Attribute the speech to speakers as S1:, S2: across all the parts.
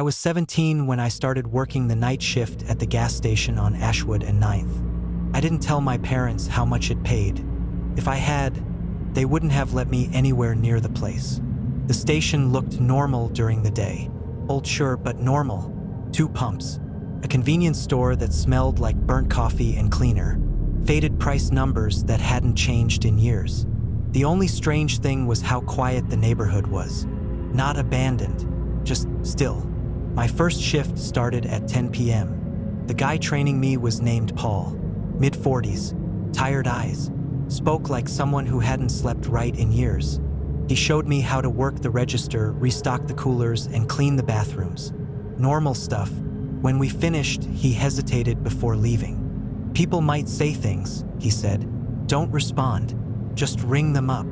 S1: I was 17 when I started working the night shift at the gas station on Ashwood and Ninth. I didn't tell my parents how much it paid. If I had, they wouldn't have let me anywhere near the place. The station looked normal during the day. Old sure, but normal. 2 pumps. A convenience store that smelled like burnt coffee and cleaner. Faded price numbers that hadn't changed in years. The only strange thing was how quiet the neighborhood was. Not abandoned, just still. My first shift started at 10 p.m. The guy training me was named Paul. Mid-40s, tired eyes. Spoke like someone who hadn't slept right in years. He showed me how to work the register, restock the coolers, and clean the bathrooms. Normal stuff. When we finished, he hesitated before leaving. People might say things, he said. Don't respond. Just ring them up.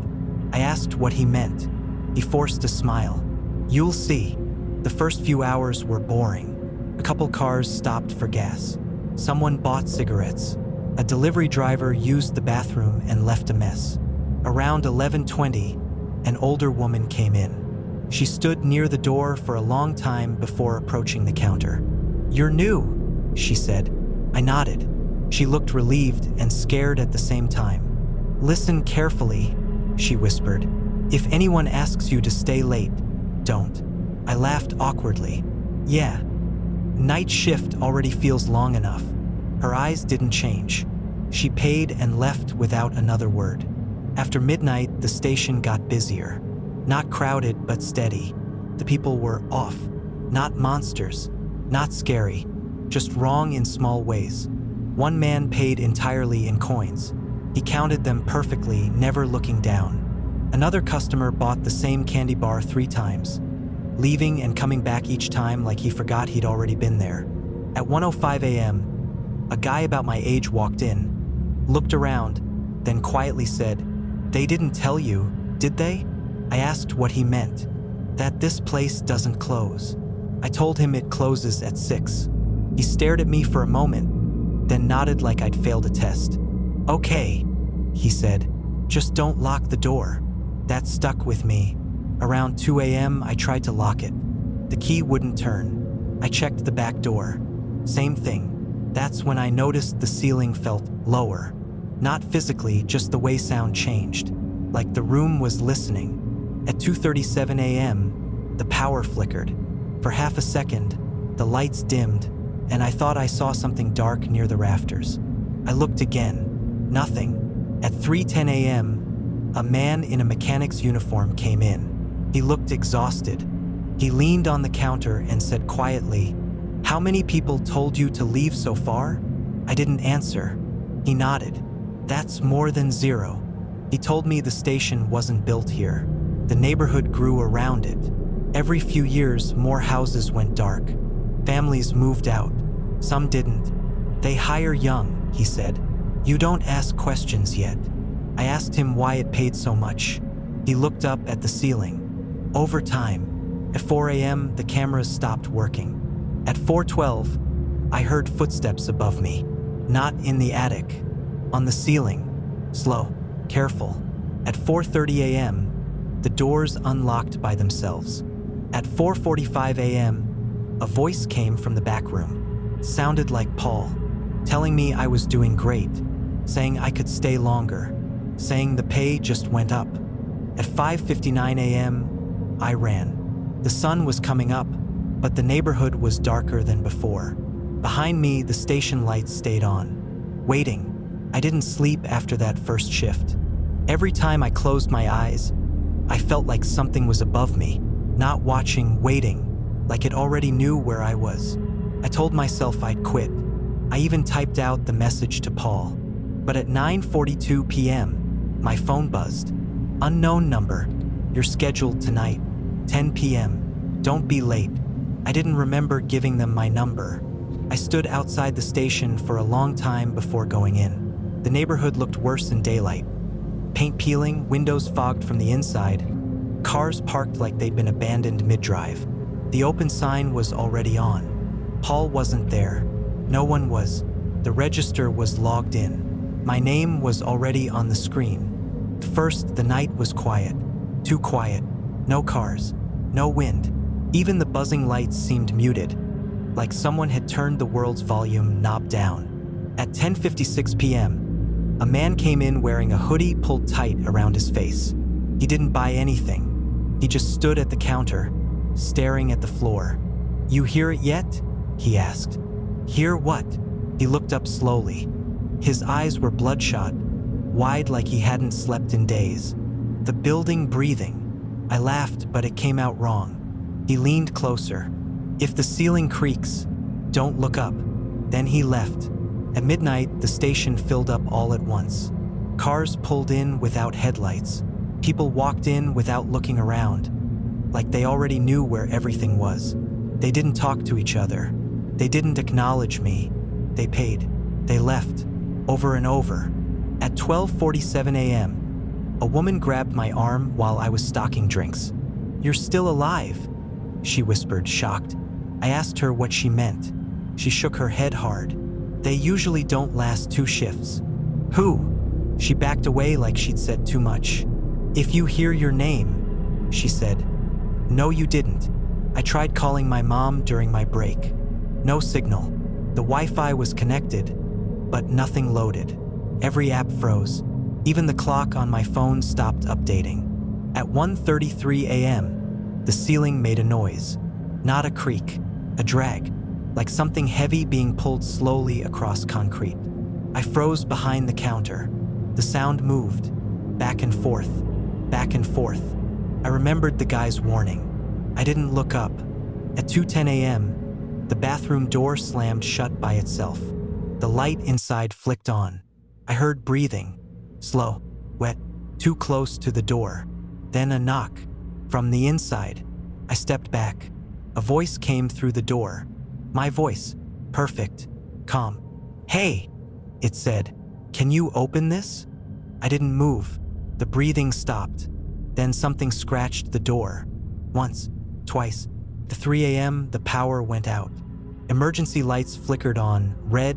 S1: I asked what he meant. He forced a smile. You'll see. The first few hours were boring. A couple cars stopped for gas. Someone bought cigarettes. A delivery driver used the bathroom and left a mess. Around 11:20, an older woman came in. She stood near the door for a long time before approaching the counter. You're new, she said. I nodded. She looked relieved and scared at the same time. Listen carefully, she whispered. If anyone asks you to stay late, don't. I laughed awkwardly. Yeah. Night shift already feels long enough. Her eyes didn't change. She paid and left without another word. After midnight, the station got busier. Not crowded, but steady. The people were off. Not monsters. Not scary. Just wrong in small ways. One man paid entirely in coins. He counted them perfectly, never looking down. Another customer bought the same candy bar 3 times, leaving and coming back each time like he forgot he'd already been there. At 1:05 a.m., a guy about my age walked in, looked around, then quietly said, They didn't tell you, did they? I asked what he meant. That this place doesn't close. I told him it closes at 6. He stared at me for a moment, then nodded like I'd failed a test. Okay, he said, just don't lock the door. That stuck with me. Around 2 a.m., I tried to lock it. The key wouldn't turn. I checked the back door. Same thing. That's when I noticed the ceiling felt lower. Not physically, just the way sound changed. Like the room was listening. At 2:37 a.m., the power flickered. For half a second, the lights dimmed, and I thought I saw something dark near the rafters. I looked again. Nothing. At 3:10 a.m., a man in a mechanic's uniform came in. He looked exhausted. He leaned on the counter and said quietly, How many people told you to leave so far? I didn't answer. He nodded. That's more than 0. He told me the station wasn't built here. The neighborhood grew around it. Every few years, more houses went dark. Families moved out. Some didn't. They hire young, he said. You don't ask questions yet. I asked him why it paid so much. He looked up at the ceiling. Over time, at 4 a.m., the cameras stopped working. At 4:12, I heard footsteps above me. Not in the attic. On the ceiling. Slow. Careful. At 4:30 a.m., the doors unlocked by themselves. At 4:45 a.m., a voice came from the back room. Sounded like Paul, telling me I was doing great, saying I could stay longer, saying the pay just went up. At 5:59 a.m., I ran. The sun was coming up, but the neighborhood was darker than before. Behind me, the station lights stayed on. Waiting. I didn't sleep after that first shift. Every time I closed my eyes, I felt like something was above me, not watching, waiting, like it already knew where I was. I told myself I'd quit. I even typed out the message to Paul. But at 9:42 p.m., my phone buzzed. Unknown number. You're scheduled tonight, 10 p.m. Don't be late. I didn't remember giving them my number. I stood outside the station for a long time before going in. The neighborhood looked worse in daylight. Paint peeling, windows fogged from the inside, cars parked like they'd been abandoned mid-drive. The open sign was already on. Paul wasn't there. No one was. The register was logged in. My name was already on the screen. First, the night was quiet. Too quiet. No cars. No wind. Even the buzzing lights seemed muted, like someone had turned the world's volume knob down. At 10:56 p.m., a man came in wearing a hoodie pulled tight around his face. He didn't buy anything. He just stood at the counter, staring at the floor. "You hear it yet?" he asked. "Hear what?" He looked up slowly. His eyes were bloodshot, wide like he hadn't slept in days. "The building breathing." I laughed, but it came out wrong. He leaned closer. "If the ceiling creaks, don't look up." Then he left. At midnight, the station filled up all at once. Cars pulled in without headlights. People walked in without looking around, like they already knew where everything was. They didn't talk to each other. They didn't acknowledge me. They paid. They left, over and over. At 12:47 a.m., a woman grabbed my arm while I was stocking drinks. "You're still alive," she whispered, shocked. I asked her what she meant. She shook her head hard. "They usually don't last 2 shifts." "Who?" She backed away like she'd said too much. "If you hear your name," she said. "No, you didn't. I tried calling my mom during my break. No signal. The Wi-Fi was connected, but nothing loaded. Every app froze. Even the clock on my phone stopped updating." At 1:33 a.m., the ceiling made a noise. Not a creak, a drag, like something heavy being pulled slowly across concrete. I froze behind the counter. The sound moved, back and forth, back and forth. I remembered the guy's warning. I didn't look up. At 2:10 a.m., the bathroom door slammed shut by itself. The light inside flicked on. I heard breathing, slow, wet, too close to the door. Then a knock. From the inside, I stepped back. A voice came through the door. My voice, perfect, calm. "Hey," it said, "can you open this?" I didn't move. The breathing stopped. Then something scratched the door. Once, twice. At 3 a.m., the power went out. Emergency lights flickered on, red,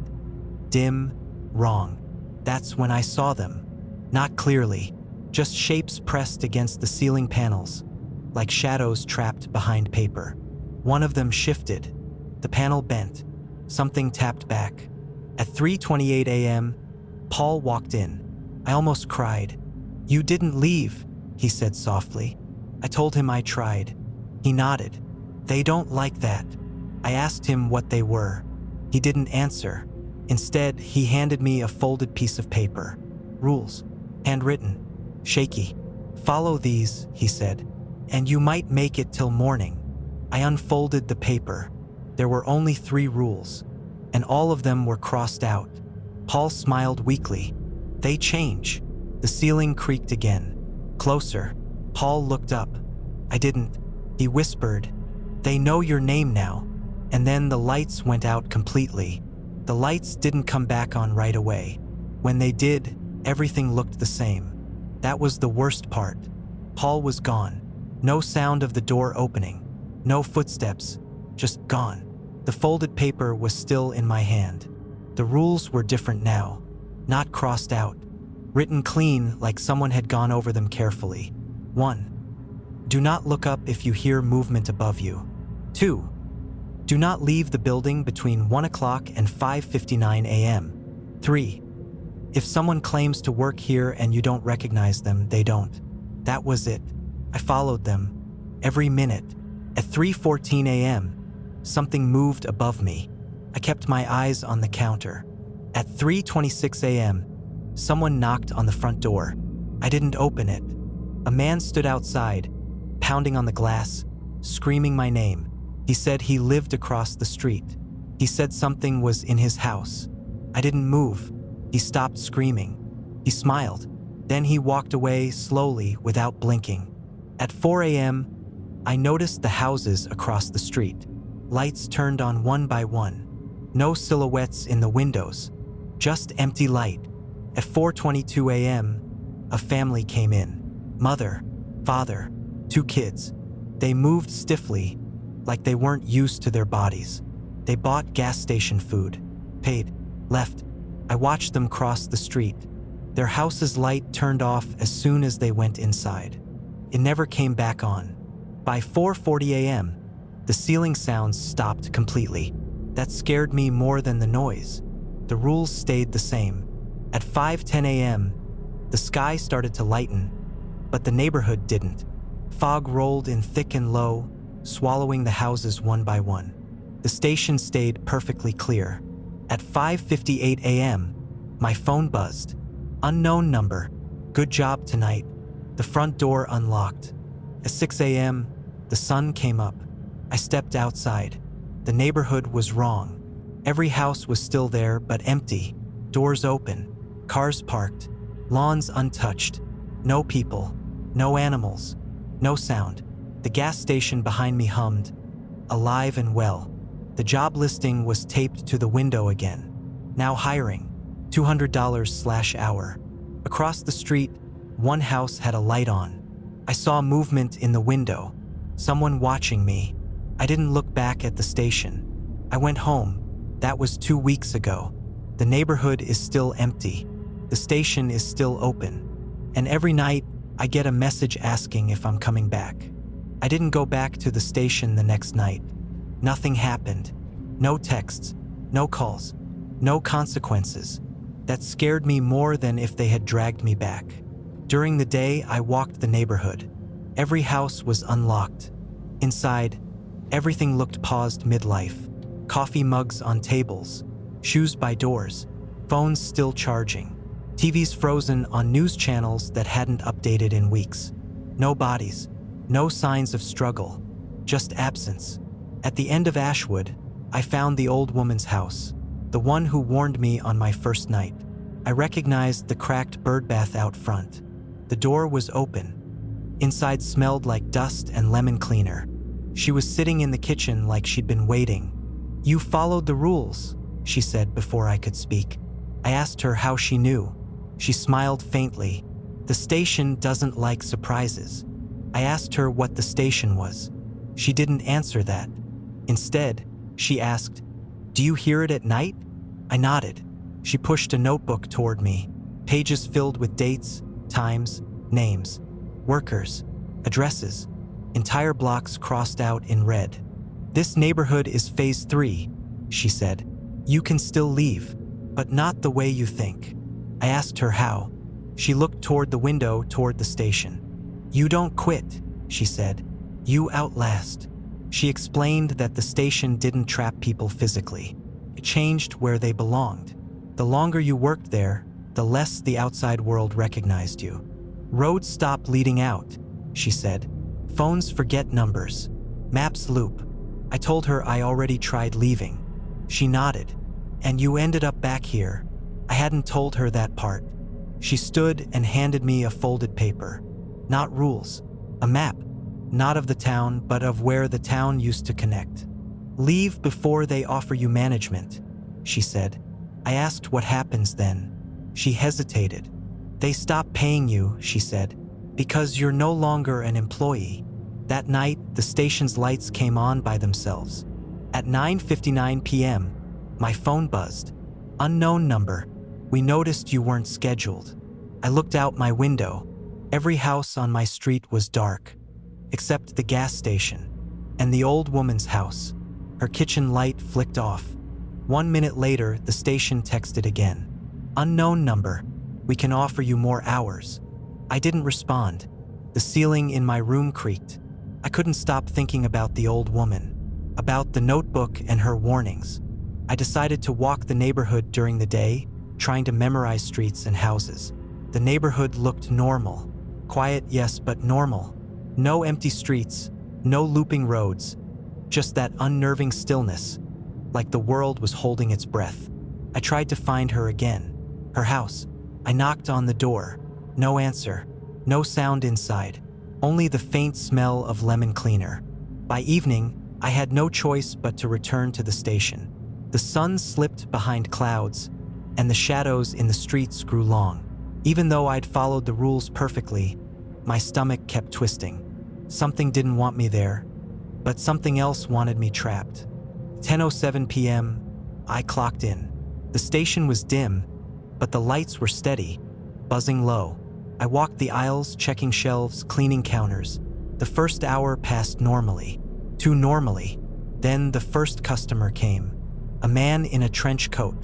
S1: dim, wrong. That's when I saw them. Not clearly, just shapes pressed against the ceiling panels, like shadows trapped behind paper. One of them shifted. The panel bent. Something tapped back. At 3:28 a.m., Paul walked in. I almost cried. "You didn't leave," he said softly. I told him I tried. He nodded. "They don't like that." I asked him what they were. He didn't answer. Instead, he handed me a folded piece of paper. Rules. Handwritten. Shaky. "Follow these," he said, "and you might make it till morning." I unfolded the paper. There were only 3 rules, and all of them were crossed out. Paul smiled weakly. "They change." The ceiling creaked again. Closer. Paul looked up. I didn't. He whispered, "They know your name now." And then the lights went out completely. The lights didn't come back on right away. When they did, everything looked the same. That was the worst part. Paul was gone. No sound of the door opening. No footsteps. Just gone. The folded paper was still in my hand. The rules were different now. Not crossed out. Written clean, like someone had gone over them carefully. 1. Do not look up if you hear movement above you. 2. Do not leave the building between 1 o'clock and 5:59 a.m. 3. If someone claims to work here and you don't recognize them, they don't. That was it. I followed them. Every minute. At 3:14 a.m., something moved above me. I kept my eyes on the counter. At 3:26 a.m., someone knocked on the front door. I didn't open it. A man stood outside, pounding on the glass, screaming my name. He said he lived across the street. He said something was in his house. I didn't move. He stopped screaming. He smiled. Then he walked away slowly without blinking. At 4 a.m., I noticed the houses across the street. Lights turned on one by one. No silhouettes in the windows, just empty light. At 4:22 a.m., a family came in. Mother, father, 2 kids. They moved stiffly, like they weren't used to their bodies. They bought gas station food, paid, left. I watched them cross the street. Their house's light turned off as soon as they went inside. It never came back on. By 4:40 a.m., The ceiling sounds stopped completely. That scared me more than the noise. The rules stayed the same. At 5:10 a.m., the sky started to lighten, but the neighborhood didn't. Fog rolled in thick and low, swallowing the houses one by one. The station stayed perfectly clear. At 5:58 a.m., my phone buzzed. Unknown number. Good job tonight. The front door unlocked. At 6 a.m., the sun came up. I stepped outside. The neighborhood was wrong. Every house was still there but empty. Doors open. Cars parked. Lawns untouched. No people. No animals. No sound. The gas station behind me hummed. Alive and well. The job listing was taped to the window again. Now hiring. $200/hour. Across the street, one house had a light on. I saw movement in the window. Someone watching me. I didn't look back at the station. I went home. That was 2 weeks ago. The neighborhood is still empty. The station is still open. And every night, I get a message asking if I'm coming back. I didn't go back to the station the next night. Nothing happened. No texts. No calls. No consequences. That scared me more than if they had dragged me back. During the day, I walked the neighborhood. Every house was unlocked. Inside, everything looked paused midlife. Coffee mugs on tables, shoes by doors, phones still charging, TVs frozen on news channels that hadn't updated in weeks. No bodies, no signs of struggle, just absence. At the end of Ashwood, I found the old woman's house, the one who warned me on my first night. I recognized the cracked birdbath out front. The door was open. Inside smelled like dust and lemon cleaner. She was sitting in the kitchen like she'd been waiting. "You followed the rules," she said before I could speak. I asked her how she knew. She smiled faintly. "The station doesn't like surprises." I asked her what the station was. She didn't answer that. Instead, she asked, "Do you hear it at night?" I nodded. She pushed a notebook toward me, pages filled with dates, times, names, workers, addresses, entire blocks crossed out in red. "This neighborhood is phase 3, she said. "You can still leave, but not the way you think." I asked her how. She looked toward the window toward the station. "You don't quit," she said. "You outlast." She explained that the station didn't trap people physically. It changed where they belonged. The longer you worked there, the less the outside world recognized you. "Roads stop leading out," she said. "Phones forget numbers. Maps loop." I told her I already tried leaving. She nodded. "And you ended up back here." I hadn't told her that part. She stood and handed me a folded paper. Not rules. A map. Not of the town, but of where the town used to connect. "Leave before they offer you management," she said. I asked what happens then. She hesitated. "They stop paying you," she said, "because you're no longer an employee." That night, the station's lights came on by themselves. At 9:59 p.m., my phone buzzed. "Unknown number. We noticed you weren't scheduled." I looked out my window. Every house on my street was dark, except the gas station and the old woman's house. Her kitchen light flicked off. 1 minute later, the station texted again. "Unknown number. We can offer you more hours." I didn't respond. The ceiling in my room creaked. I couldn't stop thinking about the old woman, about the notebook and her warnings. I decided to walk the neighborhood during the day, trying to memorize streets and houses. The neighborhood looked normal. Quiet, yes, but normal. No empty streets, no looping roads, just that unnerving stillness, like the world was holding its breath. I tried to find her again. Her house. I knocked on the door. No answer. No sound inside. Only the faint smell of lemon cleaner. By evening, I had no choice but to return to the station. The sun slipped behind clouds, and the shadows in the streets grew long. Even though I'd followed the rules perfectly, my stomach kept twisting. Something didn't want me there, but something else wanted me trapped. 10:07 p.m., I clocked in. The station was dim, but the lights were steady, buzzing low. I walked the aisles, checking shelves, cleaning counters. The first hour passed normally. too normally. Then the first customer came. A man in a trench coat.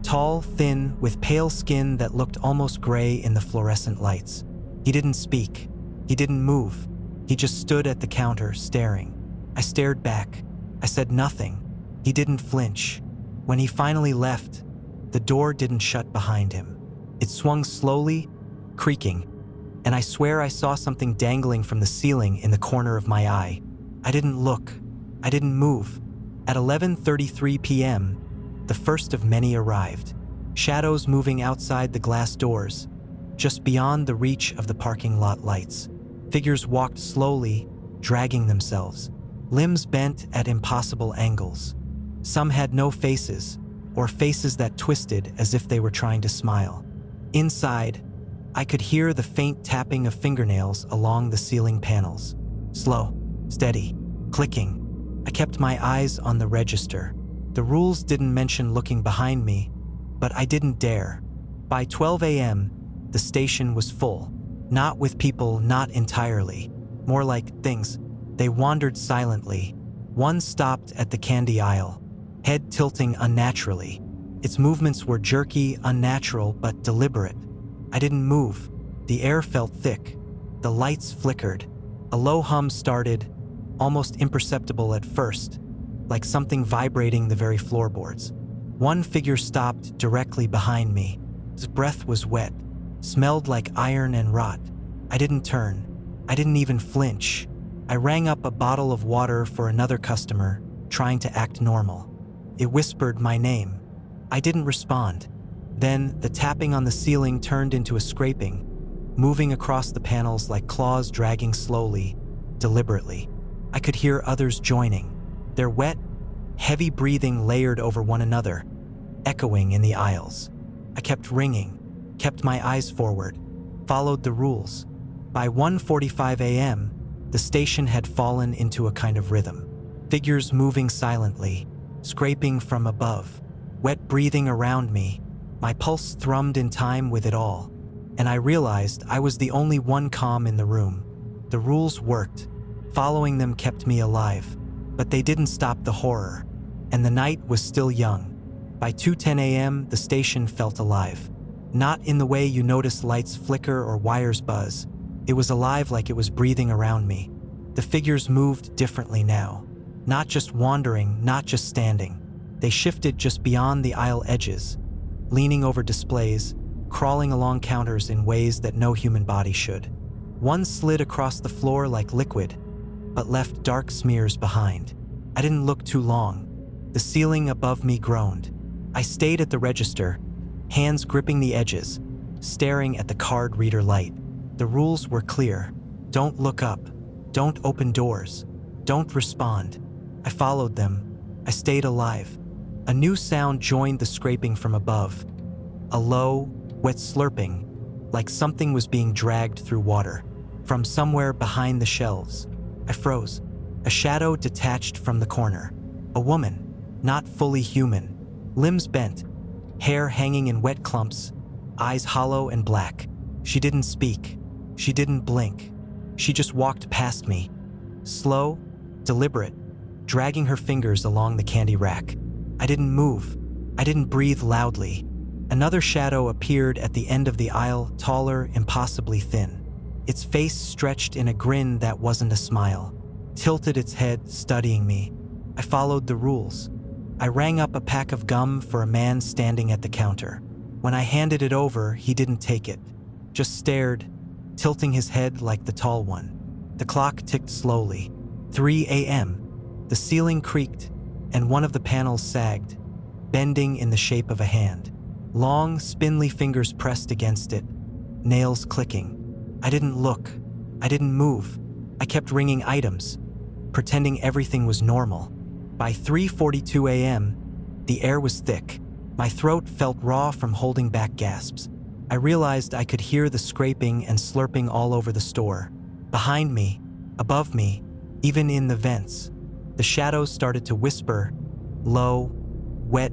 S1: Tall, thin, with pale skin that looked almost gray in the fluorescent lights. He didn't speak. He didn't move. He just stood at the counter, staring. I stared back. I said nothing. He didn't flinch. When he finally left, the door didn't shut behind him. It swung slowly, creaking, and I swear I saw something dangling from the ceiling in the corner of my eye. I didn't look. I didn't move. At 11:33 p.m., the first of many arrived. Shadows moving outside the glass doors, just beyond the reach of the parking lot lights. Figures walked slowly, dragging themselves, limbs bent at impossible angles. Some had no faces, or faces that twisted as if they were trying to smile. Inside, I could hear the faint tapping of fingernails along the ceiling panels. Slow, steady, clicking. I kept my eyes on the register. The rules didn't mention looking behind me, but I didn't dare. By 12 a.m., the station was full. Not with people, not entirely. More like things. They wandered silently. One stopped at the candy aisle, head tilting unnaturally. Its movements were jerky, unnatural, but deliberate. I didn't move. The air felt thick. The lights flickered. A low hum started, almost imperceptible at first, like something vibrating the very floorboards. One figure stopped directly behind me. His breath was wet, smelled like iron and rot. I didn't turn. I didn't even flinch. I rang up a bottle of water for another customer, trying to act normal. It whispered my name. I didn't respond. Then, the tapping on the ceiling turned into a scraping, moving across the panels like claws dragging slowly, deliberately. I could hear others joining, their wet, heavy breathing layered over one another, echoing in the aisles. I kept ringing, kept my eyes forward, followed the rules. By 1:45 a.m., the station had fallen into a kind of rhythm. Figures moving silently, scraping from above, wet breathing around me. My pulse thrummed in time with it all, and I realized I was the only one calm in the room. The rules worked. Following them kept me alive, but they didn't stop the horror, and the night was still young. By 2:10 a.m., the station felt alive. Not in the way you notice lights flicker or wires buzz. It was alive like it was breathing around me. The figures moved differently now. Not just wandering, not just standing. They shifted just beyond the aisle edges, leaning over displays, crawling along counters in ways that no human body should. One slid across the floor like liquid, but left dark smears behind. I didn't look too long. The ceiling above me groaned. I stayed at the register, hands gripping the edges, staring at the card reader light. The rules were clear. Don't look up. Don't open doors. Don't respond. I followed them. I stayed alive. A new sound joined the scraping from above. A low, wet slurping, like something was being dragged through water. From somewhere behind the shelves, I froze. A shadow detached from the corner. A woman, not fully human. Limbs bent, hair hanging in wet clumps, eyes hollow and black. She didn't speak. She didn't blink. She just walked past me. Slow, deliberate, dragging her fingers along the candy rack. I didn't move. I didn't breathe loudly. Another shadow appeared at the end of the aisle, taller, impossibly thin. Its face stretched in a grin that wasn't a smile, tilted its head, studying me. I followed the rules. I rang up a pack of gum for a man standing at the counter. When I handed it over, he didn't take it, just stared, tilting his head like the tall one. The clock ticked slowly. 3 a.m. The ceiling creaked, and one of the panels sagged, bending in the shape of a hand. Long, spindly fingers pressed against it, nails clicking. I didn't look. I didn't move. I kept ringing items, pretending everything was normal. By 3:42 a.m., the air was thick. My throat felt raw from holding back gasps. I realized I could hear the scraping and slurping all over the store. Behind me, above me, even in the vents. The shadows started to whisper, low, wet,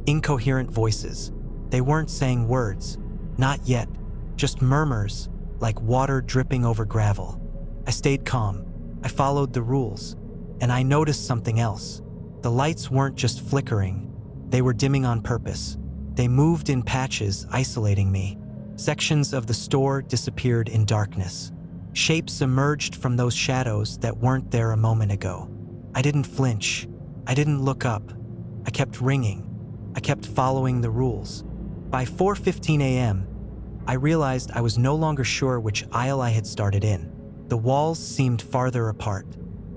S1: incoherent voices. They weren't saying words, not yet, just murmurs, like water dripping over gravel. I stayed calm. I followed the rules. And I noticed something else. The lights weren't just flickering, they were dimming on purpose. They moved in patches, isolating me. Sections of the store disappeared in darkness. Shapes emerged from those shadows that weren't there a moment ago. I didn't flinch. I didn't look up. I kept ringing. I kept following the rules. By 4:15 a.m., I realized I was no longer sure which aisle I had started in. The walls seemed farther apart,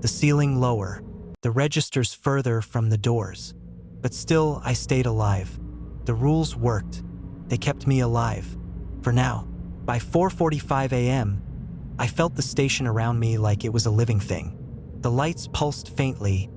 S1: the ceiling lower, the registers further from the doors. But still, I stayed alive. The rules worked. They kept me alive. For now. By 4:45 a.m., I felt the station around me like it was a living thing. The lights pulsed faintly,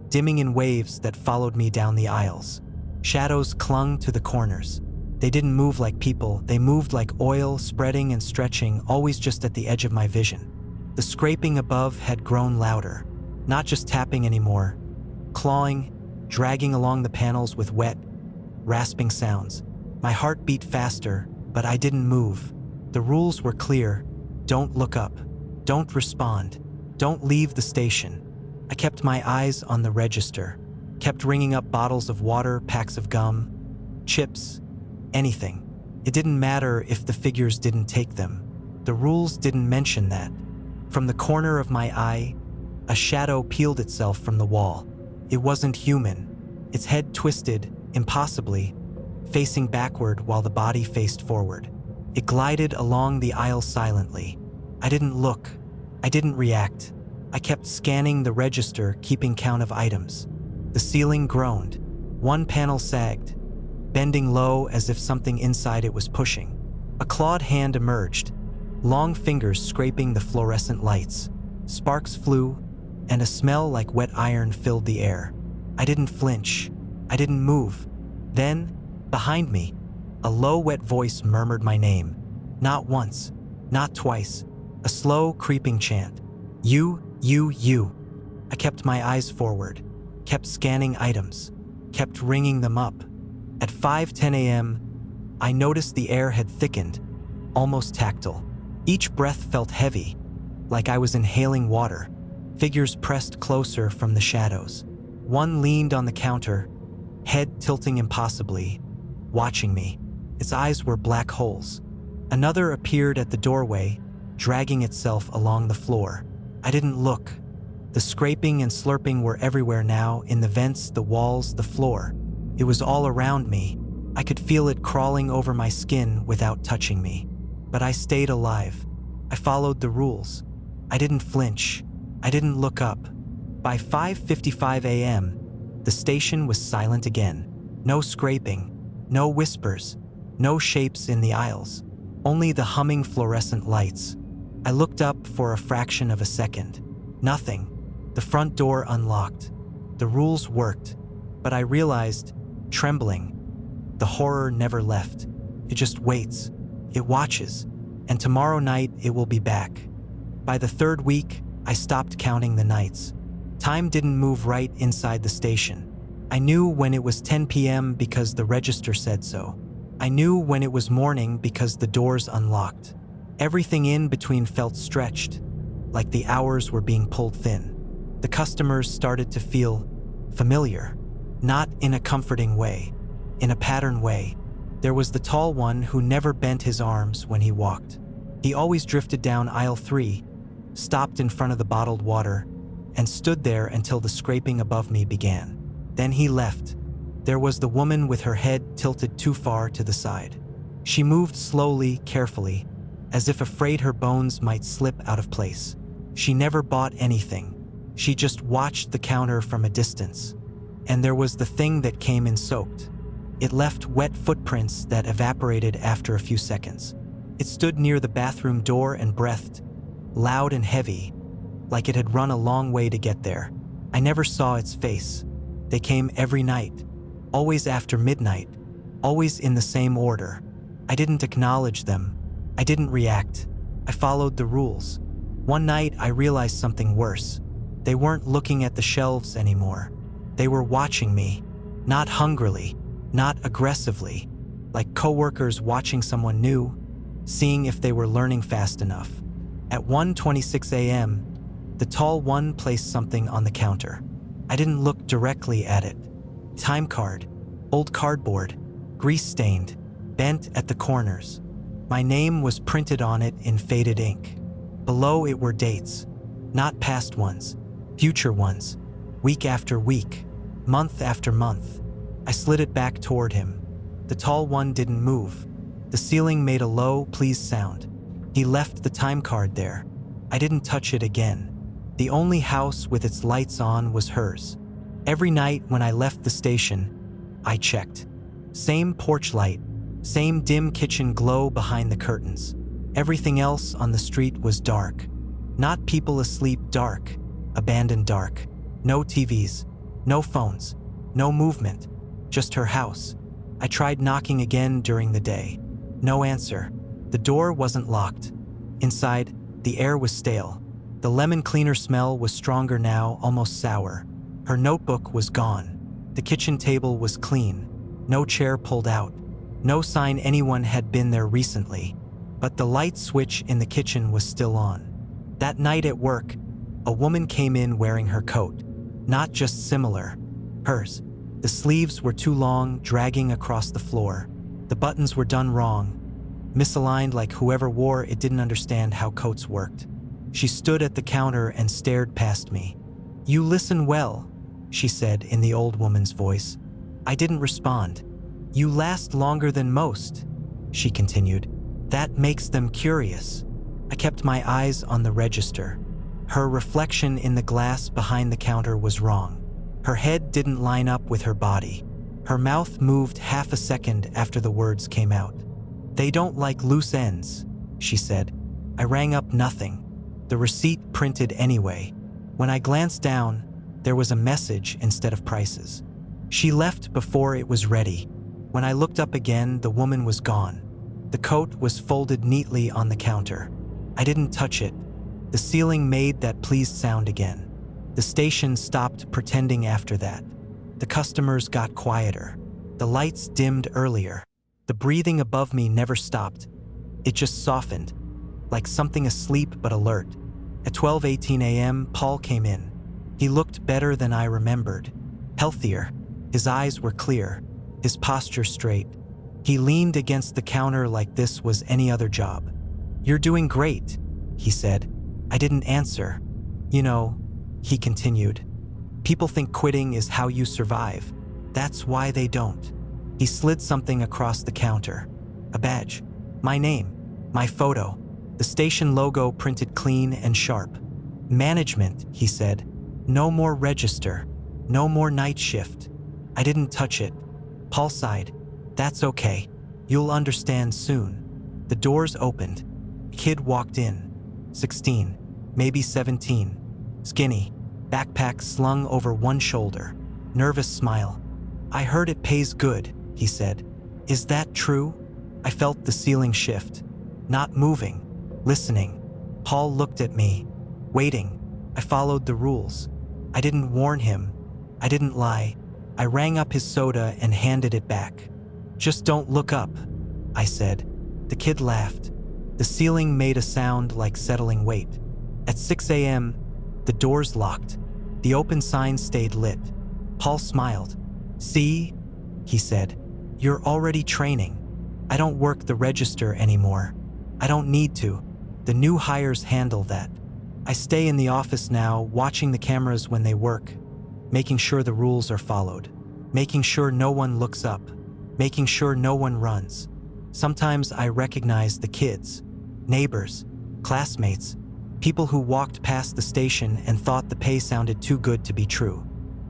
S1: dimming in waves that followed me down the aisles. Shadows clung to the corners. They didn't move like people, they moved like oil, spreading and stretching, always just at the edge of my vision. The scraping above had grown louder, not just tapping anymore, clawing, dragging along the panels with wet, rasping sounds. My heart beat faster, but I didn't move. The rules were clear. Don't look up. Don't respond. Don't leave the station. I kept my eyes on the register, kept ringing up bottles of water, packs of gum, chips, anything. It didn't matter if the figures didn't take them. The rules didn't mention that. From the corner of my eye, a shadow peeled itself from the wall. It wasn't human. Its head twisted, impossibly, facing backward while the body faced forward. It glided along the aisle silently. I didn't look. I didn't react. I kept scanning the register, keeping count of items. The ceiling groaned. One panel sagged, bending low as if something inside it was pushing. A clawed hand emerged, long fingers scraping the fluorescent lights. Sparks flew, and a smell like wet iron filled the air. I didn't flinch. I didn't move. Then, behind me, a low, wet voice murmured my name. Not once, not twice. A slow, creeping chant. You. I kept my eyes forward, kept scanning items, kept ringing them up. At 5:10 a.m., I noticed the air had thickened, almost tactile. Each breath felt heavy, like I was inhaling water. Figures pressed closer from the shadows. One leaned on the counter, head tilting impossibly, watching me. Its eyes were black holes. Another appeared at the doorway, dragging itself along the floor. I didn't look. The scraping and slurping were everywhere now, in the vents, the walls, the floor. It was all around me. I could feel it crawling over my skin without touching me. But I stayed alive. I followed the rules. I didn't flinch. I didn't look up. By 5:55 a.m., the station was silent again. No scraping, no whispers, no shapes in the aisles. Only the humming fluorescent lights. I looked up for a fraction of a second. Nothing. The front door unlocked. The rules worked. But I realized, trembling, the horror never left. It just waits. It watches. And tomorrow night it will be back. By the third week, I stopped counting the nights. Time didn't move right inside the station. I knew when it was 10 p.m. because the register said so. I knew when it was morning because the doors unlocked. Everything in between felt stretched, like the hours were being pulled thin. The customers started to feel familiar, not in a comforting way, in a pattern way. There was the tall one who never bent his arms when he walked. He always drifted down aisle 3, stopped in front of the bottled water, and stood there until the scraping above me began. Then he left. There was the woman with her head tilted too far to the side. She moved slowly, carefully, as if afraid her bones might slip out of place. She never bought anything. She just watched the counter from a distance. And there was the thing that came in soaked. It left wet footprints that evaporated after a few seconds. It stood near the bathroom door and breathed, loud and heavy, like it had run a long way to get there. I never saw its face. They came every night, always after midnight, always in the same order. I didn't acknowledge them. I didn't react. I followed the rules. One night I realized something worse. They weren't looking at the shelves anymore. They were watching me, not hungrily, not aggressively, like coworkers watching someone new, seeing if they were learning fast enough. At 1:26 a.m., The tall one placed something on the counter. I didn't look directly at it. Time card, old cardboard, grease-stained, bent at the corners. My name was printed on it in faded ink. Below it were dates, not past ones, future ones, week after week, month after month. I slid it back toward him. The tall one didn't move. The ceiling made a low, please sound. He left the time card there. I didn't touch it again. The only house with its lights on was hers. Every night when I left the station, I checked. Same porch light, same dim kitchen glow behind the curtains. Everything else on the street was dark. Not people asleep, dark, abandoned dark. No TVs, no phones, no movement, just her house. I tried knocking again during the day. No answer. The door wasn't locked. Inside, the air was stale. The lemon cleaner smell was stronger now, almost sour. Her notebook was gone. The kitchen table was clean. No chair pulled out. No sign anyone had been there recently. But the light switch in the kitchen was still on. That night at work, a woman came in wearing her coat. Not just similar. Hers. The sleeves were too long, dragging across the floor. The buttons were done wrong. Misaligned, like whoever wore it didn't understand how coats worked. She stood at the counter and stared past me. "You listen well," she said in the old woman's voice. I didn't respond. "You last longer than most," she continued. "That makes them curious." I kept my eyes on the register. Her reflection in the glass behind the counter was wrong. Her head didn't line up with her body. Her mouth moved half a second after the words came out. "They don't like loose ends," she said. I rang up nothing. The receipt printed anyway. When I glanced down, there was a message instead of prices. She left before it was ready. When I looked up again, the woman was gone. The coat was folded neatly on the counter. I didn't touch it. The ceiling made that pleased sound again. The station stopped pretending after that. The customers got quieter. The lights dimmed earlier. The breathing above me never stopped. It just softened, like something asleep but alert. At 12:18 a.m., Paul came in. He looked better than I remembered. Healthier. His eyes were clear. His posture straight. He leaned against the counter like this was any other job. "You're doing great," he said. I didn't answer. "You know," he continued, "people think quitting is how you survive. That's why they don't." He slid something across the counter. A badge. My name. My photo. The station logo printed clean and sharp. "Management," he said. "No more register. No more night shift." I didn't touch it. Paul sighed. "That's okay. You'll understand soon." The doors opened. A kid walked in. 16, maybe 17. Skinny. Backpack slung over one shoulder. Nervous smile. "I heard it pays good," he said. "Is that true?" I felt the ceiling shift. Not moving. Listening. Paul looked at me. Waiting. I followed the rules. I didn't warn him. I didn't lie. I rang up his soda and handed it back. "Just don't look up," I said. The kid laughed. The ceiling made a sound like settling weight. At 6 a.m., the doors locked. The open sign stayed lit. Paul smiled. "See?" he said. "You're already training. I don't work the register anymore. I don't need to. The new hires handle that. I stay in the office now, watching the cameras when they work, making sure the rules are followed, making sure no one looks up, making sure no one runs. Sometimes I recognize the kids, neighbors, classmates, people who walked past the station and thought the pay sounded too good to be true.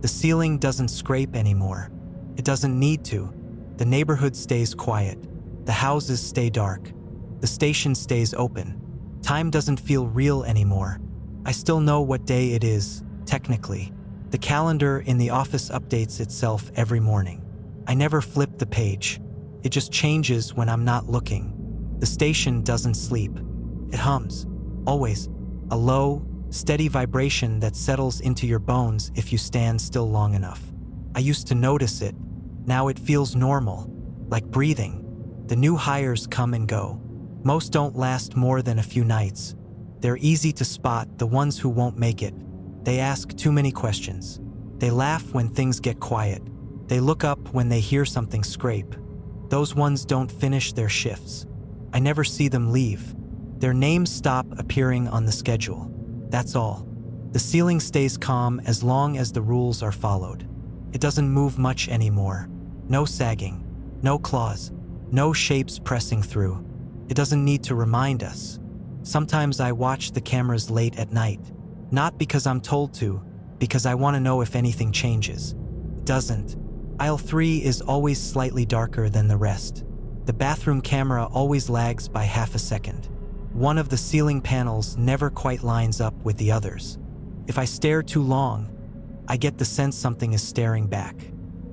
S1: The ceiling doesn't scrape anymore. It doesn't need to. The neighborhood stays quiet. The houses stay dark. The station stays open. Time doesn't feel real anymore. I still know what day it is, technically. The calendar in the office updates itself every morning. I never flip the page. It just changes when I'm not looking. The station doesn't sleep. It hums. Always. A low, steady vibration that settles into your bones if you stand still long enough. I used to notice it. Now it feels normal, like breathing. The new hires come and go. Most don't last more than a few nights. They're easy to spot, the ones who won't make it. They ask too many questions. They laugh when things get quiet. They look up when they hear something scrape. Those ones don't finish their shifts. I never see them leave. Their names stop appearing on the schedule. That's all. The ceiling stays calm as long as the rules are followed. It doesn't move much anymore. No sagging, no claws, no shapes pressing through. It doesn't need to remind us. Sometimes I watch the cameras late at night, not because I'm told to, because I want to know if anything changes. It doesn't. Aisle 3 is always slightly darker than the rest. The bathroom camera always lags by half a second. One of the ceiling panels never quite lines up with the others. If I stare too long, I get the sense something is staring back.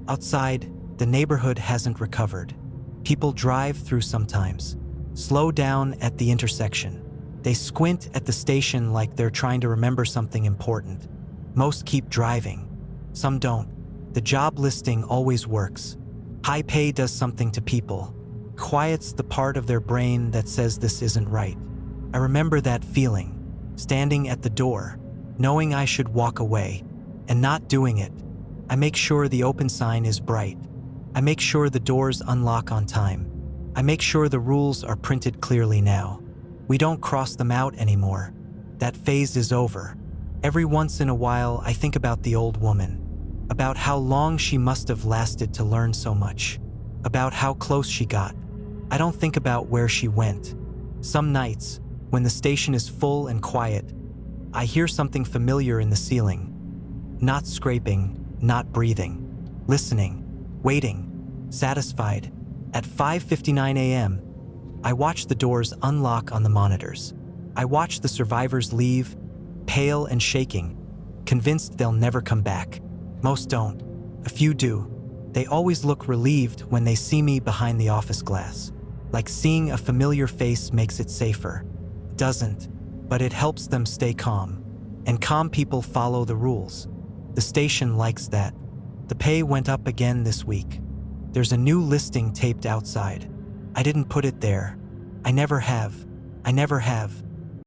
S1: Outside, the neighborhood hasn't recovered. People drive through sometimes, slow down at the intersection. They squint at the station like they're trying to remember something important. Most keep driving. Some don't. The job listing always works. High pay does something to people. Quiets the part of their brain that says this isn't right. I remember that feeling, standing at the door, knowing I should walk away, and not doing it. I make sure the open sign is bright. I make sure the doors unlock on time. I make sure the rules are printed clearly now. We don't cross them out anymore. That phase is over. Every once in a while, I think about the old woman, about how long she must have lasted to learn so much, about how close she got. I don't think about where she went. Some nights, when the station is full and quiet, I hear something familiar in the ceiling. Not scraping, not breathing. Listening, waiting, satisfied. At 5:59 a.m., I watch the doors unlock on the monitors. I watch the survivors leave, pale and shaking, convinced they'll never come back. Most don't. A few do. They always look relieved when they see me behind the office glass. Like seeing a familiar face makes it safer. It doesn't, but it helps them stay calm. And calm people follow the rules. The station likes that. The pay went up again this week. There's a new listing taped outside. I didn't put it there. I never have.